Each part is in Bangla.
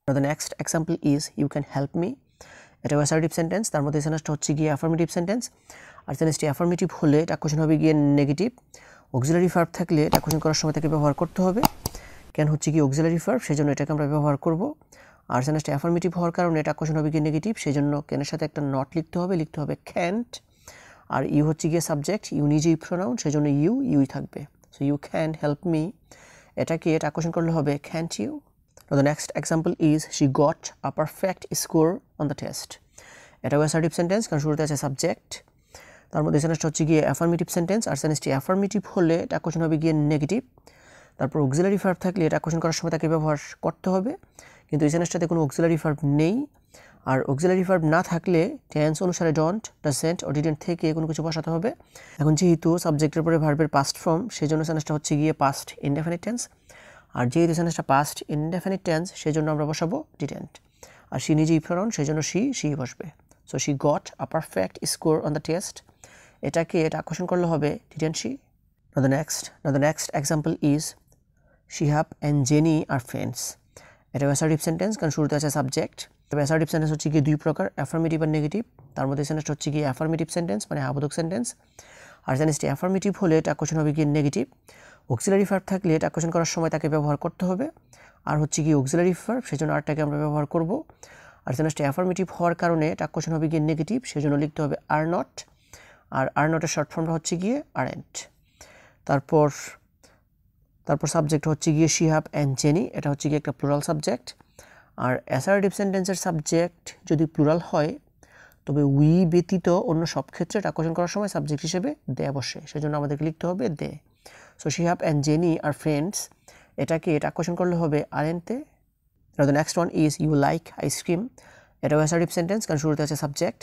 Now the next example is you can help me. এটা অ্যাসার্টিভ সেন্টেন্স, তার মধ্যে সেন্টেন্সটা হচ্ছে গিয়ে অ্যাফার্মেটিভ সেন্টেন্স। আর সেন্টেন্সটি অ্যাফার্মেটিভ হলে এটা কোশ্চেন হবে গিয়ে নেগেটিভ। অক্সিলারি ভার্ব থাকলে এটা কোশ্চেন করার সময় তাকে ব্যবহার করতে হবে। কেন হচ্ছে কি অক্সিলারি ভার্ব, সেই জন্য এটাকে আমরা ব্যবহার করব। আর সেন্টেন্সটা অ্যাফার্মেটিভ হওয়ার কারণে এটা কোশ্চেন হবে গিয়ে নেগেটিভ, সেই জন্য ক্যানের সাথে একটা নট লিখতে হবে ক্যান্ট। আর ইউ হচ্ছে গিয়ে সাবজেক্ট, ইউ নিজেই প্রোনাউন, সেই জন্য ইউই থাকবে। So you can help me, এটা কোশ্চেন করলে হবে can't you. Now the next example is she got a perfect score on the test. এটা অ্যাসার্টিভ সেন্টেন্স, কারণ শুরুতে আছে সাবজেক্ট। তার মধ্যে সেন্টেন্সটা হচ্ছে গিয়ে অ্যাফার্মেটিভ সেন্টেন্স, আর সেন্টেন্সটি অ্যাফার্মেটিভ হলে এটা কোশ্চেন হবে গিয়ে নেগেটিভ। তারপর অক্সিলারি ভার্ব থাকলে এটা কোশ্চেন করার সময় তাকে ব্যবহার করতে হবে, কিন্তু এই সেন্টেন্সটাতে কোনো অক্সিলারি ভার্ব নেই। আর অক্সিলারি ভার্ব না থাকলে টেন্স অনুসারে ডন্ট, ডাজন্ট ও ডিডন্ট থেকে কোনো কিছু বসাতে হবে। এখন যেহেতু সাবজেক্টের পরে ভার্বের পাস্ট ফর্ম, সেই জন্য সেন্টেন্সটা হচ্ছে গিয়ে পাস্ট ইনডেফিনিট টেন্স। আর যেহেতু সেন্টেন্সটা পাস্ট ইনডেফিনিট টেন্স, সেই জন্য আমরা বসাবো ডিডন্ট। আর সি নিজেই প্রোনাউন, সেই জন্য সি বসবে। So she got a perfect score on the test, এটা কোশ্চেন করলে হবে didn't she. Now the next example is Shihab and Jenny are friends. এটা অ্যাসার্টিভ সেন্টেন্স, কারণ শুরুতে আছে সাবজেক্ট। তবে অ্যাসার্টিভ সেন্টেন্স হচ্ছে গিয়ে দুই প্রকার, অ্যাফার্মেটিভ আর নেগেটিভ। তার মধ্যে সেন্টেন্সটা হচ্ছে গিয়ে অ্যাফার্মেটিভ সেন্টেন্স, মানে আবোধক সেন্টেন্স। আর সেন্টেন্সটি অ্যাফার্মেটিভ হলে এটা কোশ্চেন হবে গিয়ে নেগেটিভ। অক্সিলারি ভার্ব থাকলে এটা কোশ্চেন করার সময় তাকে ব্যবহার করতে হবে। আর হচ্ছে গিয়ে অক্সিলারি ভার্ব, সেই জন্য আরটাকে আমরা ব্যবহার করব। আর সেন্টেন্সটি অ্যাফার্মেটিভ হওয়ার কারণে এটা কোশ্চেন হবে গিয়ে নেগেটিভ, সেই জন্য লিখতে হবে are not. R R নটের short ফর্মটা হচ্ছে গিয়ে আরেন্ট। তারপর সাবজেক্ট হচ্ছে গিয়ে শিহাব অ্যান্ড জেনি, এটা হচ্ছে গিয়ে একটা প্লুরাল সাবজেক্ট। আর অ্যাসার্টিভ সেন্টেন্সের সাবজেক্ট যদি প্লুরাল হয়, তবে উই ব্যতীত অন্য সব ক্ষেত্রে এটা কোশ্চেন করার সময় সাবজেক্ট হিসেবে দে বসে, সেই জন্য আমাদেরকে লিখতে হবে দে। সো শিহাব অ্যান্ড জেনি আর ফ্রেন্ডস, এটা কোশ্চেন করলে হবে আরেন্টে। Now the next one is you like ice cream. এটা অ্যাসার্টিভ সেন্টেন্স, কারণ শুরুতে আছে সাবজেক্ট।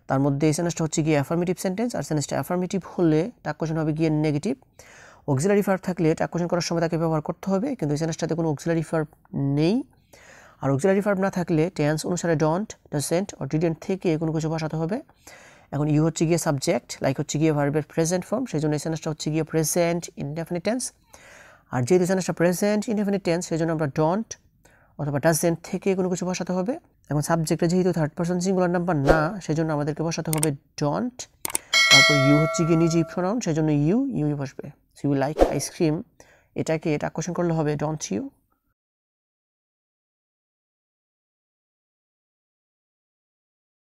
তার মধ্যে এই সেন্টেন্সটা হচ্ছে গিয়ে অ্যাফার্মেটিভ সেন্টেন্স, আর সেন্টেন্সটা অ্যাফার্মেটিভ হলে এটা কোশ্চেন হবে গিয়ে নেগেটিভ। অক্সিলারি ভার্ব থাকলে এটা কোশ্চেন করার সময় তাকে ব্যবহার করতে হবে, কিন্তু এই সেন্টেন্সটাতে কোনো অক্সিলারি ভার্ব নেই। আর অক্সিলারি ভার্ব না থাকলে টেন্স অনুসারে ডন্ট, ডাজন্ট ও ডিডন্ট থেকে কোনো কিছু বসাতে হবে। এখন ইউ হচ্ছে গিয়ে সাবজেক্ট, লাইক হচ্ছে গিয়ে ভার্বের প্রেজেন্ট ফর্ম, সেই জন্য এই সেন্টেন্সটা হচ্ছে গিয়ে প্রেজেন্ট ইনডেফিনিট টেন্স। আর যেহেতু সেন্টেন্সটা প্রেজেন্ট ইনডেফিনিট টেন্স, সেই জন্য আমরা ডন্ট অথবা ডাজন্ট থেকে কোনো কিছু বসাতে হবে। এখন সাবজেক্টে যেহেতু থার্ড পারসন সিঙ্গুলার নাম্বার না, সেই জন্য আমাদেরকে বসাতে হবে ডন্ট। তারপর ইউ হচ্ছে গিয়ে নিজেই প্রোনাউন, সেই জন্য ইউই বসবে। সো ইউ লাইক আইসক্রিম, এটা কোশ্চেন করলে হবে ডন্ট ইউ।